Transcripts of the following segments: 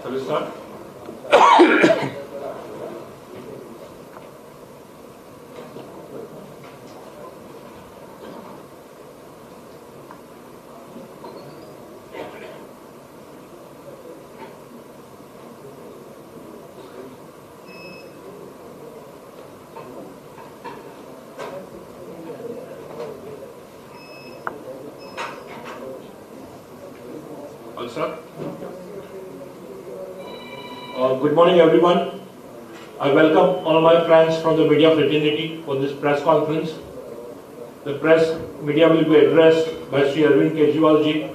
Shall we start? All set? Good morning, everyone. I welcome all my friends from the media fraternity for this press conference. The press media will be addressed by Sri Arvind Kejriwal ji,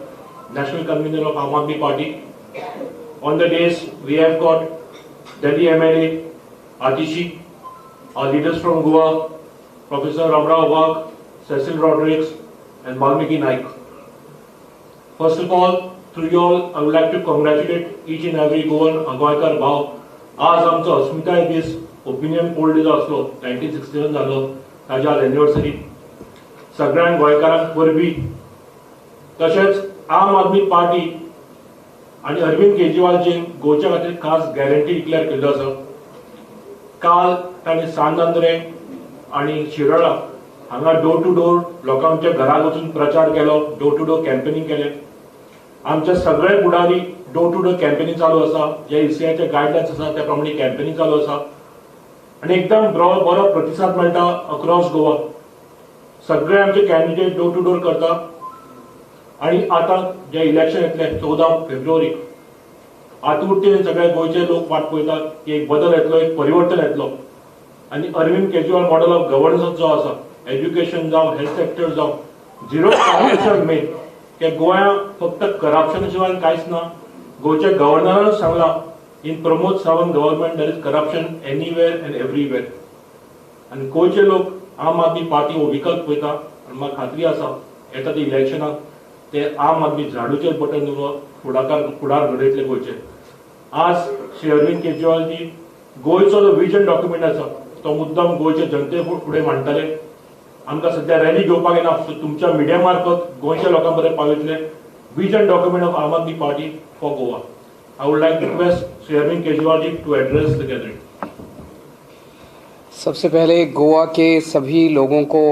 National Convener of Aam Aadmi Party. On the days, we have got Delhi MLA Atishi, our leaders from Goa, Professor Ramrao Wagh, Cecil Rodrigues, and Valmiki Naik. First of all, through you all, I would like to congratulate each and every Goan Goyakar भाव. आज आमचो अस्मिताय दीस opinion poll day जो आसलो 1961 जालो ताजी आज anniversary. सगळ्यांक गोंयकारांक वरवीं तशेंच आम आदमी पार्टी आनी अरविंद केजरीवालजीन गोंयच्या खातीर खास गॅरंटी डिक्लेअर केल्लो आसा. काल तांणी सांजांद्रे आनी शिरोडा हांगा डोर टू डोर लोकांच्या घरांत वचून प्रचार केलो, डोर टू डोर कॅम्पेनिंग केलें. आमचे सगळे फुडारी डोर टू डोर कॅम्पेनिंग चालू आसा. जे ईसीआयचे गायडलायन्स आसा त्या प्रमाणे कॅम्पेनिंग चालू आसा आनी एकदम बरो प्रतिसाद मेळटा अक्रॉस गोवा. सगळे आमचे कॅन्डिडेट डोर टू डोर करता आनी आतां जे इलेक्शन येतले 14 फेब्रुवारीक आतुरतेन सगळे गोंयचे लोक वाट पळयतात की एक बदल येतलो, एक परिवर्तन येतलो आनी Arvind Kejriwal model of governance जो आसा, एज्युकेशन जावं, हेल्थ सेक्टर जावं, झिरो करप्शन मेन की गोंया फक्त करप्शन शिवाय कांयच ना. गोंयच्या गव्हर्नरान सांगला in Pramod Sawant government there is corruption anywhere and everywhere. आनी गोंयचे लोक आम आदमी पार्टी हो विकल्प पळयता आनी म्हाका खात्री आसा येता ते इलेक्शनाक ते आम आदमी झाडूचेर बटन दावरून फुडार घडयतले गोंयचे. आज श्री अरविंद केजरीवाल जी गोंयचो जो विजन डॉक्युमेंट आसा तो मुद्दम गोंयचे जनते फुडें मांडटले. आमकां सध्या रॅली घेवपाक येना, सो तुमच्या मिडिया मार्फत गोंयच्या लोकां पर्यंत पावयतले vision document of Aam Aadmi Party for Goa. I would like to request Shri Arvind Kejriwal ji to address the gathering. सबसे पहले गोवा के सभी लोगों को,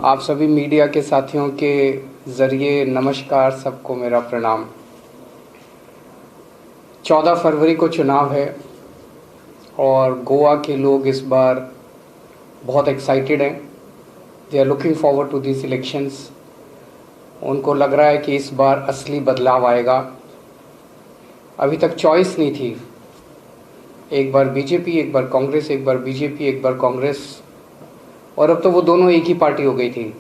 आप सभी मीडिया के साथियों के जरिए नमस्कार, सबको मेरा प्रणाम. 14 फरवरी को चुनाव है और गोवा के लोग इस बार बहुत एक्साइटेड हैं. They are looking forward to this elections. उनको लग रहा है कि इस बार असली बदलाव आएगा. अभी तक चॉइस नहीं थी, एक बार बीजेपी, एक बार कांग्रेस, एक बार बीजेपी, एक बार कांग्रेस, और अब तो वो दोनों एक ही पार्टी हो गई थी.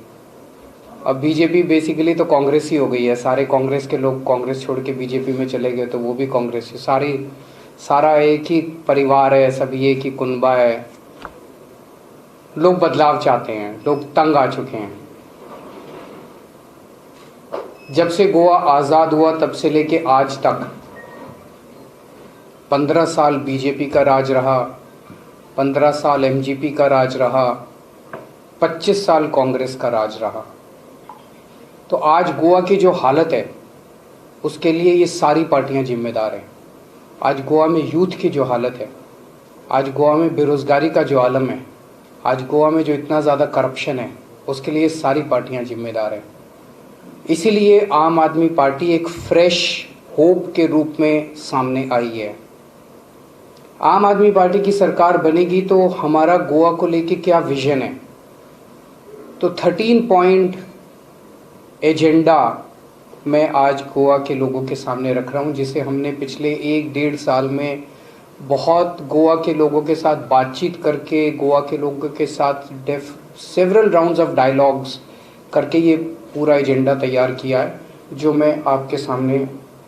अब बीजेपी बेसिकली तो कांग्रेस ही हो गई है. सारे कांग्रेस के लोग कांग्रेस छोड़ के बीजेपी में चले गए तो वो भी कांग्रेस है. सारा एक ही परिवार है, सभी एक ही कुनबा है. लोग बदलाव चाहते हैं, लोग तंग आ चुके हैं. जब से गोवा आज़ाद हुआ तब से लेके आज तक 15 साल बीजेपी का राज रहा, 15 साल एमजीपी का राज रहा, 25 साल कांग्रेस का राज रहा. तो आज गोवा की जो हालत है उसके लिए ये सारी पार्टियां जिम्मेदार हैं. आज गोवा में यूथ की जो हालत है, आज गोवा में बेरोज़गारी का जो आलम है, आज गोवा में जो इतना ज़्यादा करप्शन है, उसके लिए सारी पार्टियां जिम्मेदार हैं. इसीलिए आम आदमी पार्टी एक फ्रेश होप के रूप में सामने आई है. आम आदमी पार्टी की सरकार बनेगी तो हमारा गोवा को लेके क्या विजन है, तो 13 पॉइंट एजेंडा मैं आज गोवा के लोगों के सामने रख रहा हूँ, जिसे हमने पिछले 1-1.5 साल में बहुत गोवा के लोगों के साथ बातचीत करके, गोवा के लोगों के साथ सेवरल राउंड्स ऑफ डायलॉग्स करके ये पूरा एजेंडा तैयार किया है, जो मैं आपके सामने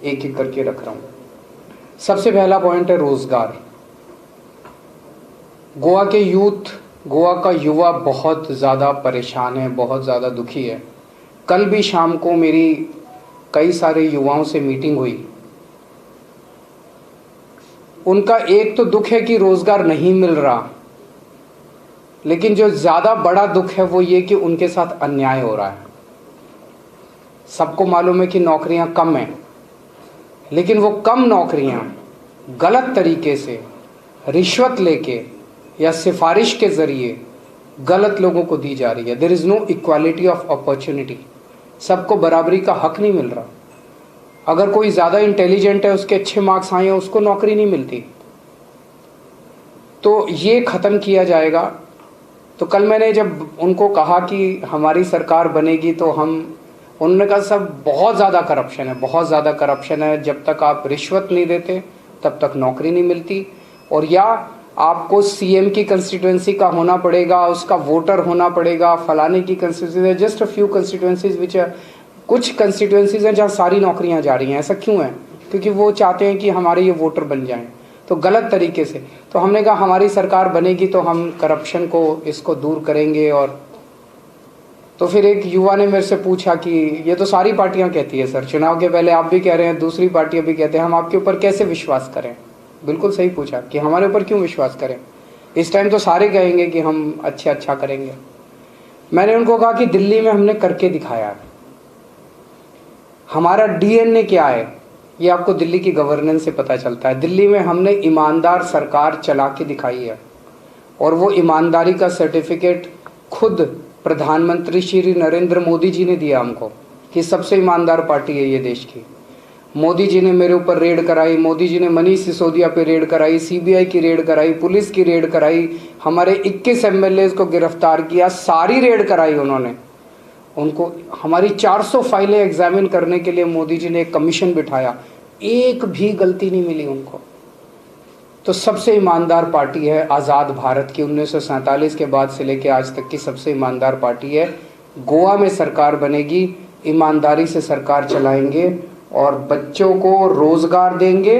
एक एक करके रख रहा हूँ. सबसे पहला पॉइंट है रोज़गार. गोवा के यूथ, गोवा का युवा बहुत ज़्यादा परेशान है, बहुत ज़्यादा दुखी है. कल भी शाम को मेरी कई सारे युवाओं से मीटिंग हुई. उनका एक तो दुख है कि रोज़गार नहीं मिल रहा, लेकिन जो ज़्यादा बड़ा दुख है वो ये कि उनके साथ अन्याय हो रहा है. सबको मालूम है कि नौकरियां कम हैं, लेकिन वो कम नौकरियां गलत तरीके से रिश्वत लेके या सिफारिश के ज़रिए गलत लोगों को दी जा रही है। There is no equality of opportunity, सबको बराबरी का हक नहीं मिल रहा। अगर कोई ज़्यादा इंटेलिजेंट है, उसके अच्छे मार्क्स आए हैं, उसको नौकरी नहीं मिलती। तो ये ख़त्म किया जाएगा। तो कल मैंने जब उनको कहा कि हमारी सरकार बनेगी तो उन्होंने कहा सब बहुत ज़्यादा करप्शन है, बहुत ज़्यादा करप्शन है, जब तक आप रिश्वत नहीं देते तब तक नौकरी नहीं मिलती, और या आपको सीएम की कंस्टिट्यूएंसी का होना पड़ेगा, उसका वोटर होना पड़ेगा, फलाने की constituency. Just a few constituencies which कुछ कंस्टिट्यूएंसीज हैं जहाँ सारी नौकरियाँ जा रही हैं। ऐसा क्यों है? क्योंकि वो चाहते हैं कि हमारे ये वोटर बन जाएं, तो गलत तरीके से। तो हमने कहा हमारी सरकार बनेगी तो हम करप्शन को इसको दूर करेंगे। और तो फिर एक युवा ने मेरे से पूछा कि ये तो सारी पार्टियां कहती है सर, चुनाव के पहले आप भी कह रहे हैं, दूसरी पार्टियां भी कहते हैं, हम आपके ऊपर कैसे विश्वास करें? बिल्कुल सही पूछा कि हमारे ऊपर क्यों विश्वास करें? इस टाइम तो सारे कहेंगे कि हम अच्छा करेंगे। मैंने उनको कहा कि दिल्ली में हमने करके दिखाया, हमारा डीएनए क्या है ये आपको दिल्ली की गवर्नेंस से पता चलता है। दिल्ली में हमने ईमानदार सरकार चला के दिखाई है, और वो ईमानदारी का सर्टिफिकेट खुद प्रधानमंत्री श्री नरेंद्र मोदी जी ने दिया हमको कि सबसे ईमानदार पार्टी है ये देश की। मोदी जी ने मेरे ऊपर रेड कराई, मोदी जी ने मनीष सिसोदिया पे रेड कराई, सीबीआई की रेड कराई, पुलिस की रेड कराई, हमारे 21 एमएलए को गिरफ्तार किया, सारी रेड कराई उन्होंने। उनको हमारी 400 फाइलें एग्जामिन करने के लिए मोदी जी ने एक कमीशन बिठाया, एक भी गलती नहीं मिली उनको। तो सबसे ईमानदार पार्टी है आज़ाद भारत की, 1947 के बाद से लेकर आज तक की सबसे ईमानदार पार्टी है। गोवा में सरकार बनेगी, ईमानदारी से सरकार चलाएंगे और बच्चों को रोजगार देंगे,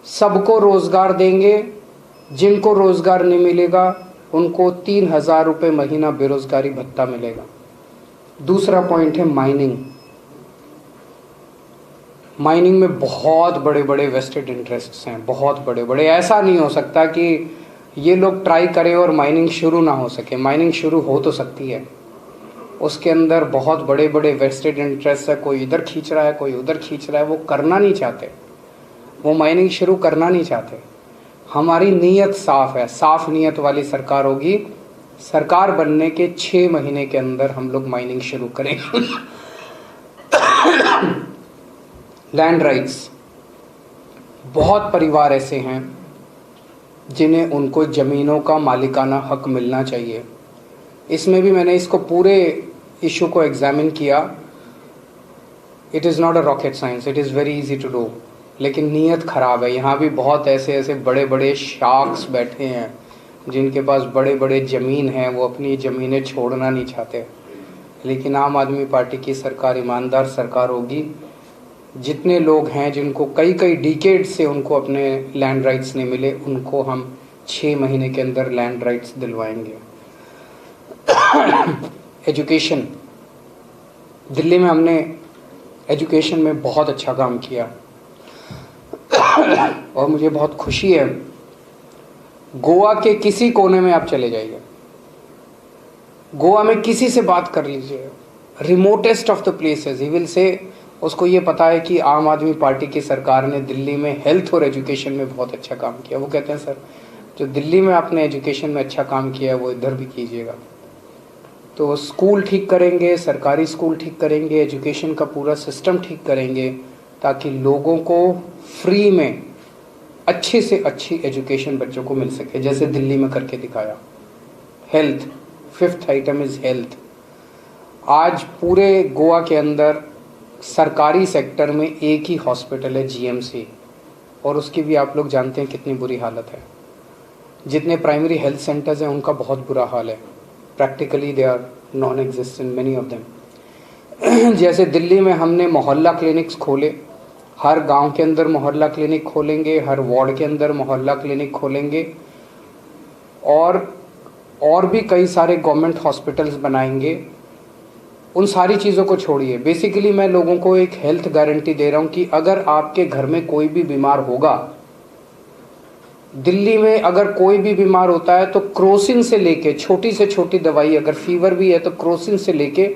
सबको रोजगार देंगे। जिनको रोजगार नहीं मिलेगा उनको 3,000 रुपये महीना बेरोजगारी भत्ता मिलेगा। दूसरा पॉइंट है माइनिंग। माइनिंग में बहुत बड़े बड़े वेस्टेड इंटरेस्ट्स हैं, बहुत बड़े बड़े। ऐसा नहीं हो सकता कि ये लोग ट्राई करें और माइनिंग शुरू ना हो सके। माइनिंग शुरू हो तो सकती है, उसके अंदर बहुत बड़े बड़े वेस्टेड इंटरेस्ट है। कोई इधर खींच रहा है, कोई उधर खींच रहा है, वो करना नहीं चाहते, वो माइनिंग शुरू करना नहीं चाहते। हमारी नीयत साफ है, साफ नीयत वाली सरकार होगी। सरकार बनने के 6 महीने के अंदर हम लोग माइनिंग शुरू करेंगे। लैंड राइट्स, बहुत परिवार ऐसे हैं जिन्हें उनको ज़मीनों का मालिकाना हक मिलना चाहिए। इसमें भी मैंने इसको पूरे इशू को एग्जामिन किया। It is not a rocket science, it is very easy to do, लेकिन नीयत ख़राब है। यहाँ भी बहुत ऐसे बड़े बड़े शार्क्स बैठे हैं जिनके पास बड़े बड़े ज़मीन हैं, वो अपनी ज़मीनें छोड़ना नहीं चाहते। लेकिन आम आदमी पार्टी की सरकार ईमानदार सरकार होगी। जितने लोग हैं जिनको कई डिकेड से उनको अपने लैंड राइट्स नहीं मिले, उनको हम 6 महीने के अंदर लैंड राइट्स दिलवाएंगे। एजुकेशन, दिल्ली में हमने एजुकेशन में बहुत अच्छा काम किया और मुझे बहुत खुशी है। गोवा के किसी कोने में आप चले जाइए, गोवा में किसी से बात कर लीजिए, remotest of the places, he will say उसको ये पता है कि आम आदमी पार्टी की सरकार ने दिल्ली में हेल्थ और एजुकेशन में बहुत अच्छा काम किया। वो कहते हैं सर जो दिल्ली में आपने एजुकेशन में अच्छा काम किया है वो इधर भी कीजिएगा। तो स्कूल ठीक करेंगे, सरकारी स्कूल ठीक करेंगे, एजुकेशन का पूरा सिस्टम ठीक करेंगे ताकि लोगों को फ्री में अच्छे से अच्छी एजुकेशन बच्चों को मिल सके, जैसे दिल्ली में करके दिखाया। Health, 5th item is health. आज पूरे गोवा के अंदर सरकारी सेक्टर में एक ही हॉस्पिटल है, जीएमसी, और उसकी भी आप लोग जानते हैं कितनी बुरी हालत है। जितने प्राइमरी हेल्थ सेंटर्स हैं उनका बहुत बुरा हाल है, practically they are non existent many of them. जैसे दिल्ली में हमने मोहल्ला क्लिनिक्स खोले, हर गांव के अंदर मोहल्ला क्लिनिक खोलेंगे, हर वार्ड के अंदर मोहल्ला क्लिनिक खोलेंगे, और भी कई सारे गवर्नमेंट हॉस्पिटल्स बनाएंगे। उन सारी चीज़ों को छोड़िए, बेसिकली मैं लोगों को एक हेल्थ गारंटी दे रहा हूँ कि अगर आपके घर में कोई भी बीमार होगा, दिल्ली में अगर कोई भी बीमार होता है तो क्रोसिन से लेके छोटी से छोटी दवाई, अगर फीवर भी है तो क्रोसिन से लेके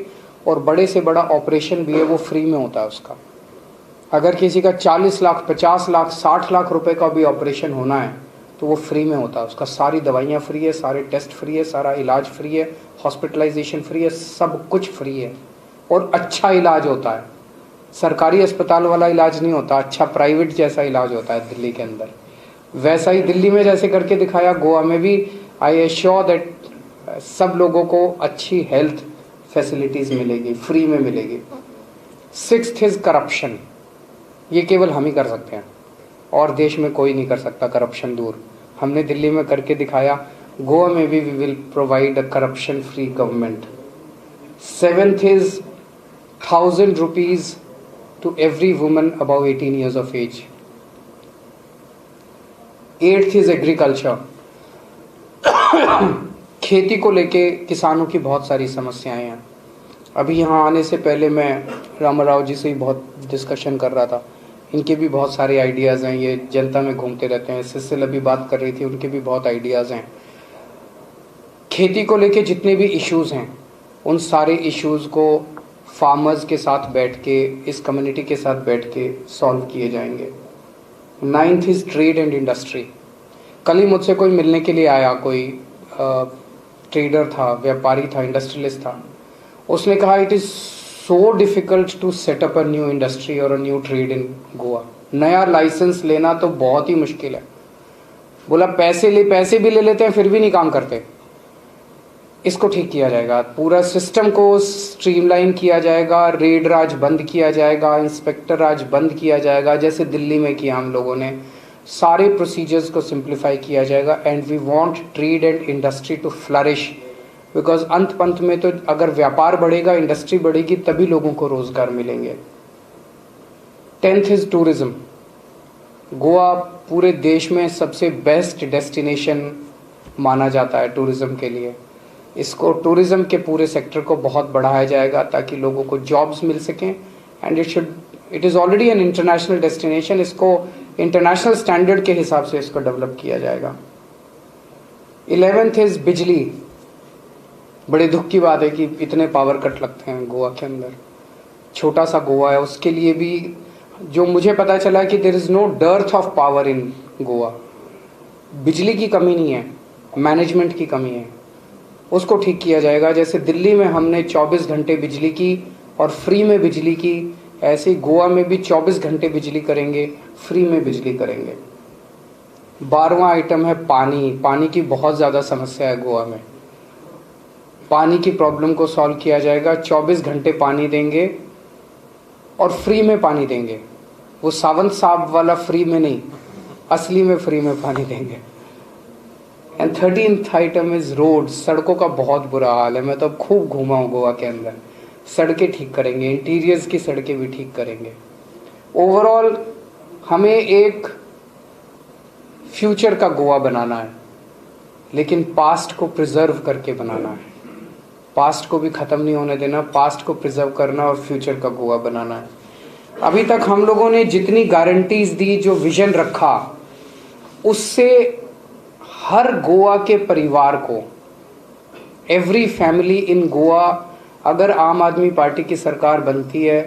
और बड़े से बड़ा ऑपरेशन भी है वो फ्री में होता है उसका। अगर किसी का 40 लाख, 50 लाख, 60 लाख रुपए का भी ऑपरेशन होना है तो वो फ्री में होता है। उसका सारी दवाइयाँ फ्री है, सारे टेस्ट फ्री है, सारा इलाज फ्री है, हॉस्पिटलाइजेशन फ्री है, सब कुछ फ्री है और अच्छा इलाज होता है। सरकारी अस्पताल वाला इलाज नहीं होता, अच्छा प्राइवेट जैसा इलाज होता है दिल्ली के अंदर। वैसा ही दिल्ली में जैसे करके दिखाया, गोवा में भी आई एश्योर दैट सब लोगों को अच्छी हेल्थ फैसिलिटीज़ मिलेगी, फ्री में मिलेगी। 6th is corruption. ये केवल हम ही कर सकते हैं और देश में कोई नहीं कर सकता करप्शन दूर। हमने दिल्ली में करके दिखाया, गोवा में भी we will provide a corruption free government. 7th is 1000 rupees to every woman above 18 years of age. 8th is agriculture. खेती को लेके किसानों की बहुत सारी समस्याएं हैं। अभी यहाँ आने से पहले मैं रामाराव जी से ही बहुत डिस्कशन कर रहा था, इनके भी बहुत सारे आइडियाज़ हैं, ये जनता में घूमते रहते हैं। सिसिल अभी बात कर रही थी, उनके भी बहुत आइडियाज़ हैं। खेती को लेके जितने भी इश्यूज़ हैं उन सारे इश्यूज़ को फार्मर्स के साथ बैठ के, इस कम्युनिटी के साथ बैठ के सॉल्व किए जाएंगे। 9th is trade and industry. कल ही मुझसे कोई मिलने के लिए आया, कोई ट्रेडर था, व्यापारी था, इंडस्ट्रियलिस्ट था। उसने कहा it is so difficult to set up a new industry और a new trade in Goa. नया लाइसेंस लेना तो बहुत ही मुश्किल है। बोला पैसे भी ले लेते हैं फिर भी नहीं काम करते। इसको ठीक किया जाएगा, पूरा सिस्टम को स्ट्रीमलाइन किया जाएगा, रेड राज बंद किया जाएगा, इंस्पेक्टर राज बंद किया जाएगा, जैसे दिल्ली में किया हम लोगों ने। सारे प्रोसीजर्स को सिंप्लीफाई किया जाएगा and we want trade and industry to flourish, because अंत पंत में तो अगर व्यापार बढ़ेगा, इंडस्ट्री बढ़ेगी, तभी लोगों को रोजगार मिलेंगे। 10th is tourism. गोवा पूरे देश में सबसे बेस्ट डेस्टिनेशन माना जाता है टूरिज्म के लिए। इसको टूरिज्म के पूरे सेक्टर को बहुत बढ़ाया जाएगा ताकि लोगों को जॉब्स मिल सकें and it is already an international destination. इसको इंटरनेशनल स्टैंडर्ड के हिसाब से इसको डेवलप किया जाएगा। 11th इज़ बिजली। बड़े दुख की बात है कि इतने पावर कट लगते हैं गोवा के अंदर। छोटा सा गोवा है, उसके लिए भी जो मुझे पता चला कि there is no dearth of power in Goa. बिजली की कमी नहीं है, मैनेजमेंट की कमी है, उसको ठीक किया जाएगा। जैसे दिल्ली में हमने 24 घंटे बिजली की और फ्री में बिजली की, ऐसे ही गोवा में भी 24 घंटे बिजली करेंगे, फ्री में बिजली करेंगे। 12वां आइटम है पानी। पानी की बहुत ज़्यादा समस्या है गोवा में। पानी की प्रॉब्लम को सॉल्व किया जाएगा। 24 घंटे पानी देंगे और फ्री में पानी देंगे। वो सावंत साहब वाला फ्री में नहीं, असली में फ्री में पानी देंगे। And 13th item is road. सड़कों का बहुत बुरा हाल है। मैं तो अब खूब घूमा हूँ गोवा के अंदर। सड़कें ठीक करेंगे, इंटीरियर्स की सड़कें भी ठीक करेंगे। ओवरऑल हमें एक फ्यूचर का गोवा बनाना है, लेकिन पास्ट को प्रिजर्व करके बनाना है। पास्ट को भी ख़त्म नहीं होने देना, पास्ट को प्रिजर्व करना और फ्यूचर का गोवा बनाना है। अभी तक हम लोगों ने जितनी गारंटीज दी, जो विजन रखा, उससे हर गोवा के परिवार को, एवरी फैमिली इन गोवा, अगर आम आदमी पार्टी की सरकार बनती है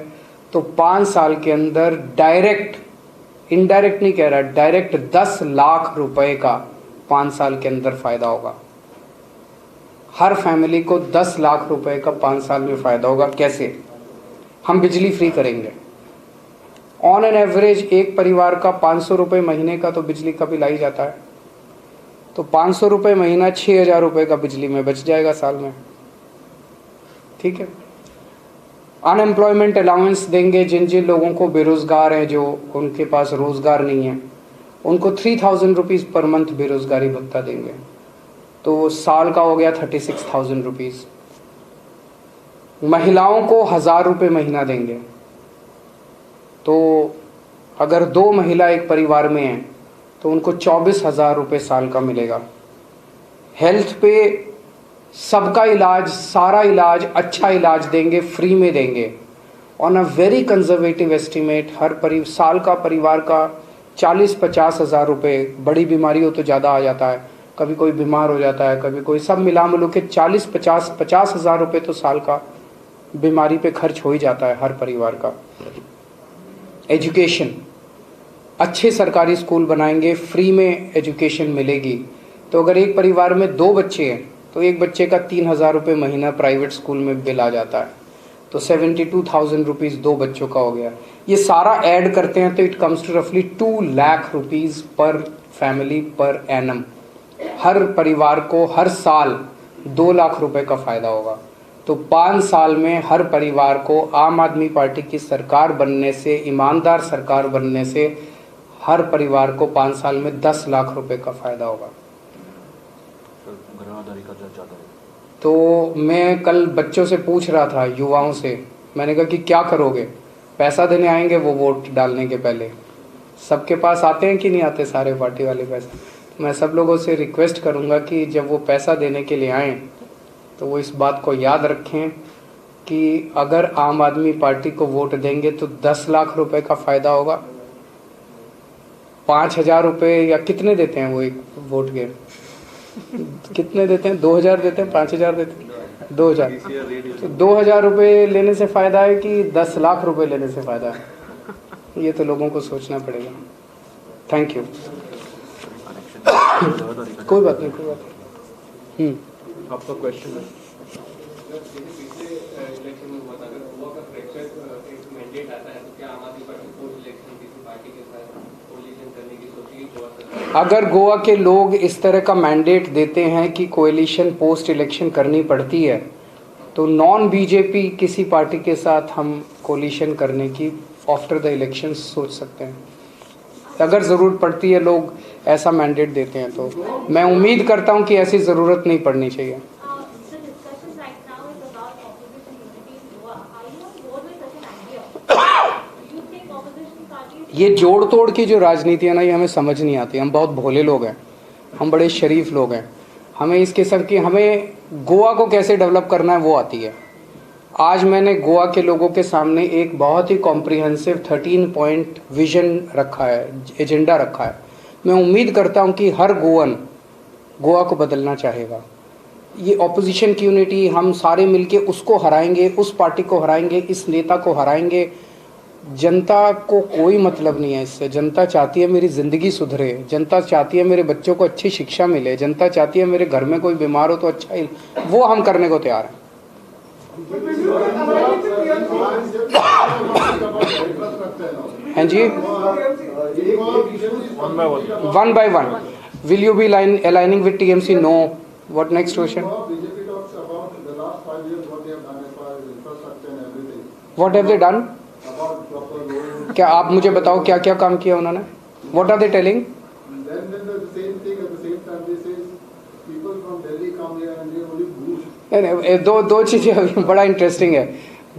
तो 5 साल के अंदर डायरेक्ट, इनडायरेक्ट नहीं कह रहा, डायरेक्ट 10 लाख रुपए का 5 साल के अंदर फायदा होगा। हर फैमिली को 10 लाख रुपए का 5 साल में फायदा होगा। कैसे? हम बिजली फ्री करेंगे। ऑन एन एवरेज एक परिवार का 500 रुपये महीने का तो बिजली का बिल आ ही जाता है, तो 500 रुपये महीना 6000 रुपये का बिजली में बच जाएगा साल में। ठीक है। अनएम्प्लॉयमेंट अलाउंस देंगे। जिन जिन लोगों को बेरोजगार हैं, जो उनके पास रोजगार नहीं है, उनको 3000 रुपीज़ पर मंथ बेरोजगारी भत्ता देंगे, तो साल का हो गया 36,000 रुपीज़। महिलाओं को 1000 रुपये महीना देंगे, तो अगर 2 महिला एक परिवार में हैं तो उनको 24,000 रुपये साल का मिलेगा। हेल्थ पे सबका इलाज, सारा इलाज, अच्छा इलाज देंगे, फ्री में देंगे। On a very conservative estimate हर साल का परिवार का 40-50 हज़ार रुपये, बड़ी बीमारी हो तो ज़्यादा आ जाता है, कभी कोई बीमार हो जाता है, कभी कोई, सब मिला मिलू के 40-50 हज़ार रुपये तो साल का बीमारी पे खर्च हो ही जाता है हर परिवार का। एजुकेशन, अच्छे सरकारी स्कूल बनाएंगे, फ्री में एजुकेशन मिलेगी। तो अगर एक परिवार में 2 बच्चे हैं तो एक बच्चे का 3,000 रुपये महीना प्राइवेट स्कूल में बिल आ जाता है, तो 72,000 रुपीज़ 2 बच्चों का हो गया। ये सारा ऐड करते हैं तो इट कम्स टू रफली 2 लाख रुपीज़ पर फैमिली पर एनम। हर परिवार को हर साल 2 लाख रुपए का फ़ायदा होगा। तो 5 साल में हर परिवार को आम आदमी पार्टी की सरकार बनने से, ईमानदार सरकार बनने से, हर परिवार को 5 साल में 10 लाख रुपए का फ़ायदा होगा। तो मैं कल बच्चों से पूछ रहा था, युवाओं से, मैंने कहा कि क्या करोगे? पैसा देने आएंगे वो वोट डालने के पहले। सबके पास आते हैं कि नहीं आते सारे पार्टी वाले पैसे? मैं सब लोगों से रिक्वेस्ट करूंगा कि जब वो पैसा देने के लिए आएँ तो वो इस बात को याद रखें कि अगर आम आदमी पार्टी को वोट देंगे तो 10 लाख रुपए का फ़ायदा होगा। 5,000 रुपये या कितने देते हैं वो एक वोट के? कितने देते हैं? 2,000 देते हैं, 5,000 देते हैं, 2,000। तो 2,000 रुपये लेने से फ़ायदा है कि 10 लाख रुपए लेने से फ़ायदा है? ये तो लोगों को सोचना पड़ेगा। Thank you. कोई बात नहीं, कोई बात नहीं। आपका क्वेश्चन है? अगर गोवा के लोग इस तरह का मैंडेट देते हैं कि कोएलिशन पोस्ट इलेक्शन करनी पड़ती है, तो नॉन बीजेपी किसी पार्टी के साथ हम कोएलिशन करने की आफ्टर द इलेक्शन सोच सकते हैं। अगर ज़रूरत पड़ती है, लोग ऐसा मैंडेट देते हैं, तो मैं उम्मीद करता हूं कि ऐसी ज़रूरत नहीं पड़नी चाहिए। ये जोड़ तोड़ की जो राजनीति है ना, ये हमें समझ नहीं आती। हम बहुत भोले लोग हैं, हम बड़े शरीफ लोग हैं। हमें इस किस्म की, हमें गोवा को कैसे डेवलप करना है वो आती है। आज मैंने गोवा के लोगों के सामने एक बहुत ही कॉम्प्रिहेंसिव 13 पॉइंट विजन रखा है, एजेंडा रखा है। मैं उम्मीद करता हूं कि हर गोवन गोवा को बदलना चाहेगा। ये ऑपोजिशन की यूनिटी, हम सारे मिलके उसको हराएंगे, उस पार्टी को हराएंगे, इस नेता को हराएंगे। जनता को कोई मतलब नहीं है इससे। जनता चाहती है मेरी ज़िंदगी सुधरे, जनता चाहती है मेरे बच्चों को अच्छी शिक्षा मिले, जनता चाहती है मेरे घर में कोई बीमार हो तो अच्छा ही, वो हम करने को तैयार हैं। हैं जी, one by one. Will you be aligning with TMC? No. What next question? What have they done? क्या आप मुझे बताओ क्या क्या काम किया उन्होंने? What are they telling? दो चीजें बड़ा इंटरेस्टिंग है।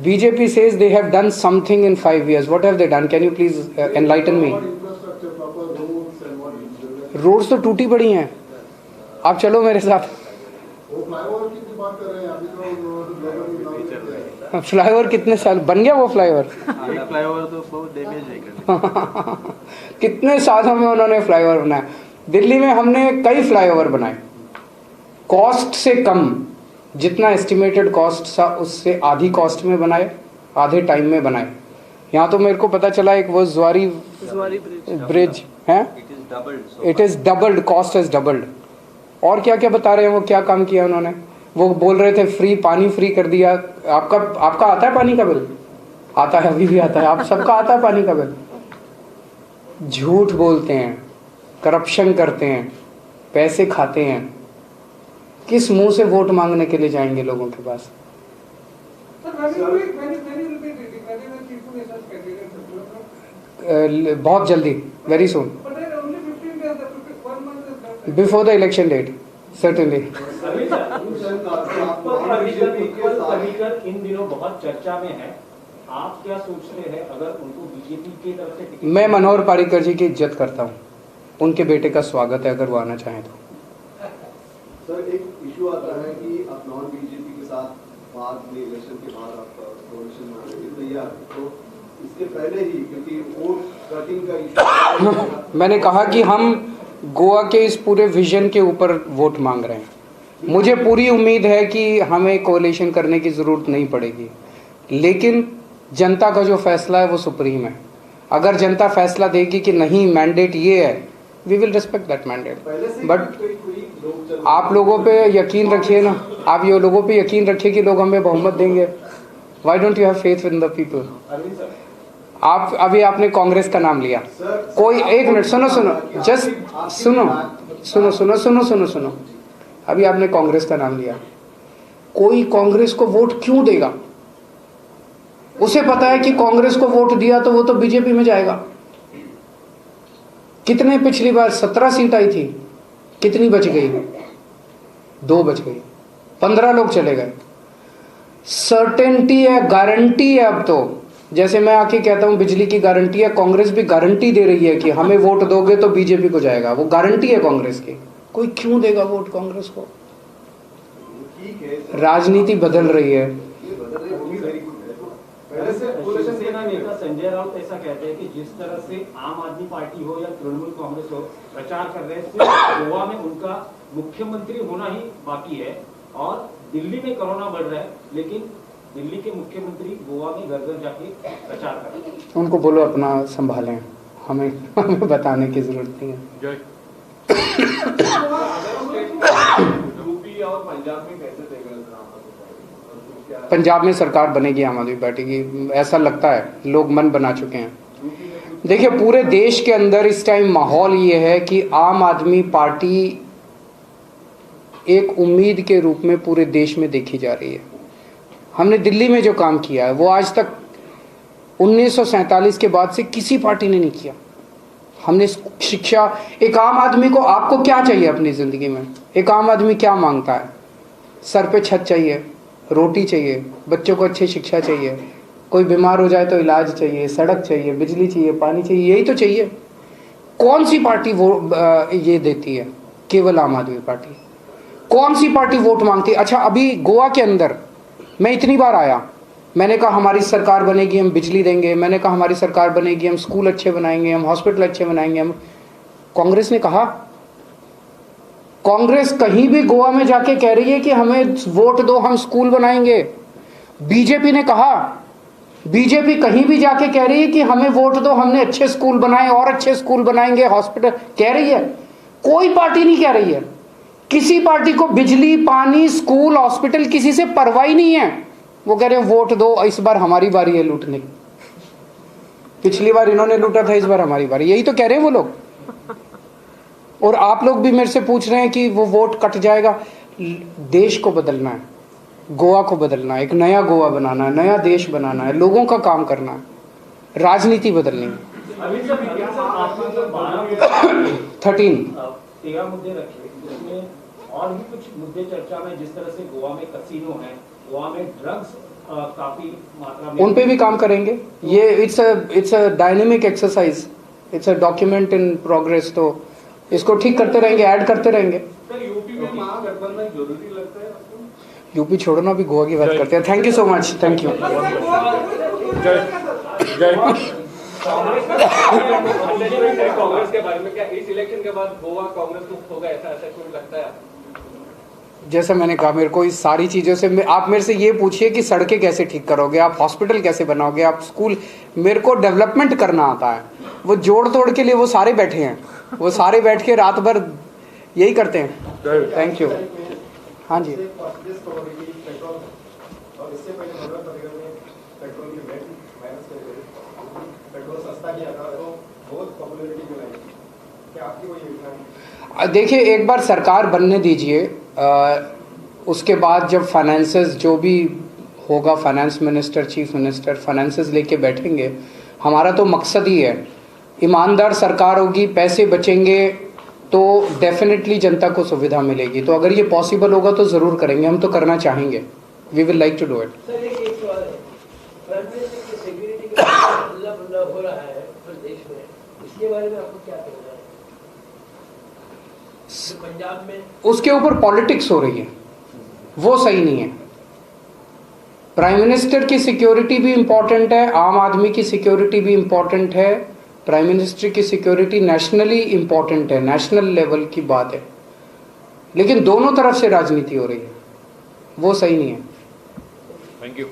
BJP says they have done something in 5 years. What have they done? Can you please enlighten me? Roads तो टूटी पड़ी हैं। आप चलो मेरे साथ। फ्लाईओवर कितने साल बन गया? वो फ्लाईओवर तो बहुत डैमेज है। कितने सालों में उन्होंने फ्लाईओवर बनाया। दिल्ली में हमने कई फ्लाईओवर बनाए, कॉस्ट से कम, जितना एस्टिमेटेड कॉस्ट था उससे आधी कॉस्ट में बनाए, आधे टाइम में बनाए। यहाँ तो मेरे को पता चला एक वो ज़्वारी ब्रिज है, it is doubled, cost is doubled. और क्या क्या बता रहे हैं वो, क्या काम किया उन्होंने। वो बोल रहे थे फ्री पानी फ्री कर दिया। आपका आता है पानी का बिल? आता है, अभी भी आता है। आप सबका आता है पानी का बिल? झूठ बोलते हैं, करप्शन करते हैं, पैसे खाते हैं। किस मुंह से वोट मांगने के लिए जाएंगे लोगों के पास? बहुत जल्दी, very soon, before the election date, certainly. इन दिनों बहुत चर्चा में है, आप क्या सोचते हैं अगर उनको बीजेपी की तरफ से टिकट? मैं मनोहर पारिकर जी की इज्जत करता हूँ, उनके बेटे का स्वागत है अगर वो आना चाहें तो। सर, एक इशू आता है कि आप नॉन बीजेपी के साथ बाद में इलेक्शन के बाद आप कोalition बनाने के लिए तैयार, तो इसके पहले ही, क्योंकि वोट कटिंग का इशू मैंने कहा कि हम गोवा के इस पूरे विजन के ऊपर वोट मांग रहे हैं। मुझे पूरी उम्मीद है कि हमें कोalition करने की ज़रूरत नहीं पड़ेगी, लेकिन जनता का जो फैसला है वो सुप्रीम है। अगर जनता फैसला देगी कि नहीं मैंडेट ये है, we will respect that mandate. But आप लोगों पे यकीन रखिए ना, आप ये लोगों पे यकीन रखिए कि लोग हमें बहुमत देंगे। Why don't you have faith in the people? Arvind sir, आप अभी आपने कांग्रेस का नाम लिया, कोई एक मिनट सुनो सुनो, जस्ट सुनो सुनो सुनो सुनो सुनो सुनो, अभी आपने कांग्रेस का नाम लिया, कोई कांग्रेस को वोट क्यों देगा? उसे पता है कि कांग्रेस को वोट दिया तो वो तो बीजेपी में जाएगा। कितने पिछली बार 17 सीट आई थी, कितनी बच गई? 2 बच गई, 15 लोग चले गए। सर्टेनिटी है, गारंटी है। अब तो जैसे मैं आके कहता हूं बिजली की गारंटी है, कांग्रेस भी गारंटी दे रही है कि हमें वोट दोगे तो बीजेपी को जाएगा, वो गारंटी है कांग्रेस की। कोई क्यों देगा वोट कांग्रेस को? राजनीति बदल रही है। शिवसेना नेता संजय राउत ऐसा कहते हैं कि जिस तरह से आम आदमी पार्टी हो या तृणमूल कांग्रेस हो प्रचार कर रहे हैं, सिर्फ गोवा में उनका मुख्यमंत्री होना ही बाकी है और दिल्ली में कोरोना बढ़ रहा है, लेकिन दिल्ली के मुख्यमंत्री गोवा में घर घर जाके प्रचार कर रहे हैं। उनको बोलो अपना संभालें, हमें बताने की जरूरत नहीं है। यूपी और पंजाब में कैसे देगा? पंजाब में सरकार बनेगी आम आदमी पार्टी की, ऐसा लगता है, लोग मन बना चुके हैं। देखिए पूरे देश के अंदर इस टाइम माहौल ये है कि आम आदमी पार्टी एक उम्मीद के रूप में पूरे देश में देखी जा रही है। हमने दिल्ली में जो काम किया है वो आज तक 1947 के बाद से किसी पार्टी ने नहीं किया। हमने शिक्षा, एक आम आदमी को, आपको क्या चाहिए अपनी जिंदगी में? एक आम आदमी क्या मांगता है? सर पे छत चाहिए, रोटी चाहिए, बच्चों को अच्छी शिक्षा चाहिए, कोई बीमार हो जाए तो इलाज चाहिए, सड़क चाहिए, बिजली चाहिए, पानी चाहिए, यही तो चाहिए। कौन सी पार्टी वो ये देती है? केवल आम आदमी पार्टी। कौन सी पार्टी वोट मांगती है? अच्छा अभी गोवा के अंदर मैं इतनी बार आया, मैंने कहा हमारी सरकार बनेगी हम बिजली देंगे, मैंने कहा हमारी सरकार बनेगी हम स्कूल अच्छे बनाएंगे, हम हॉस्पिटल अच्छे बनाएंगे। हम कांग्रेस ने कहा, कांग्रेस कहीं भी गोवा में जाके कह रही है कि हमें वोट दो हम स्कूल बनाएंगे। बीजेपी ने कहा, बीजेपी कहीं भी जाके कह रही है कि हमें वोट दो, हमने अच्छे स्कूल बनाए और अच्छे स्कूल बनाएंगे, हॉस्पिटल, कह रही है। कोई पार्टी नहीं कह रही है। किसी पार्टी को बिजली, पानी, स्कूल, हॉस्पिटल किसी से परवाह ही नहीं है। वो कह रहे हैं वोट दो, इस बार हमारी बारी है लूटने की। पिछली बार इन्होंने लूटा था, इस बार हमारी बारी, यही तो कह रहे हैं वो लोग। और आप लोग भी मेरे से पूछ रहे हैं कि वो वोट कट जाएगा। देश को बदलना है, गोवा को बदलना है, एक नया गोवा बनाना है, नया देश बनाना है, लोगों का काम करना है, राजनीति बदलनी है। 13 मुद्दे रखे, उसमें और भी कुछ मुद्दे चर्चा में, जिस तरह से गोवा में कसिनो है, गोवा में ड्रग्स काफी मात्रा में, उन पे भी काम करेंगे। ये it's a dynamic exercise, it's a document in progress. तो इसको ठीक करते रहेंगे, ऐड करते रहेंगे। यूपी में महागठबंधन जरूरी लगता है आपको? यूपी छोड़ो ना, भी गोवा की बात करते हैं। Thank you so much, thank you. Congress के बारे में क्या इस इलेक्शन के बाद गोवा कांग्रेस मुक्त होगा, ऐसा कुछ लगता है? जैसा मैंने कहा, मेरे को इस सारी चीज़ों से, आप मेरे से ये पूछिए कि सड़कें कैसे ठीक करोगे, आप हॉस्पिटल कैसे बनाओगे, आप स्कूल, मेरे को डेवलपमेंट करना आता है। वो जोड़ तोड़ के लिए वो सारे बैठे हैं, वो सारे बैठ के रात भर यही करते हैं। Thank you. हाँ जी, देखिए एक बार सरकार बनने दीजिए, उसके बाद जब फाइनेंसेस जो भी होगा, finance minister, chief minister finances लेके बैठेंगे। हमारा तो मकसद ही है, ईमानदार सरकार होगी, पैसे बचेंगे तो डेफिनेटली जनता को सुविधा मिलेगी। तो अगर ये पॉसिबल होगा तो ज़रूर करेंगे, हम तो करना चाहेंगे। We will like to do it. Sir एक सवाल है, सिक्योरिटी का हो रहा है प्रदेश में, इसके बारे में आपको क्या कहना है? पंजाब में उसके ऊपर पॉलिटिक्स हो रही है, वो सही नहीं है। प्राइम मिनिस्टर की सिक्योरिटी भी इम्पोर्टेंट है, आम आदमी की सिक्योरिटी भी इम्पोर्टेंट है। प्राइम मिनिस्टर की सिक्योरिटी नेशनली इम्पोर्टेंट है, नेशनल लेवल की बात है, लेकिन दोनों तरफ से राजनीति हो रही है, वो सही नहीं है। Thank you.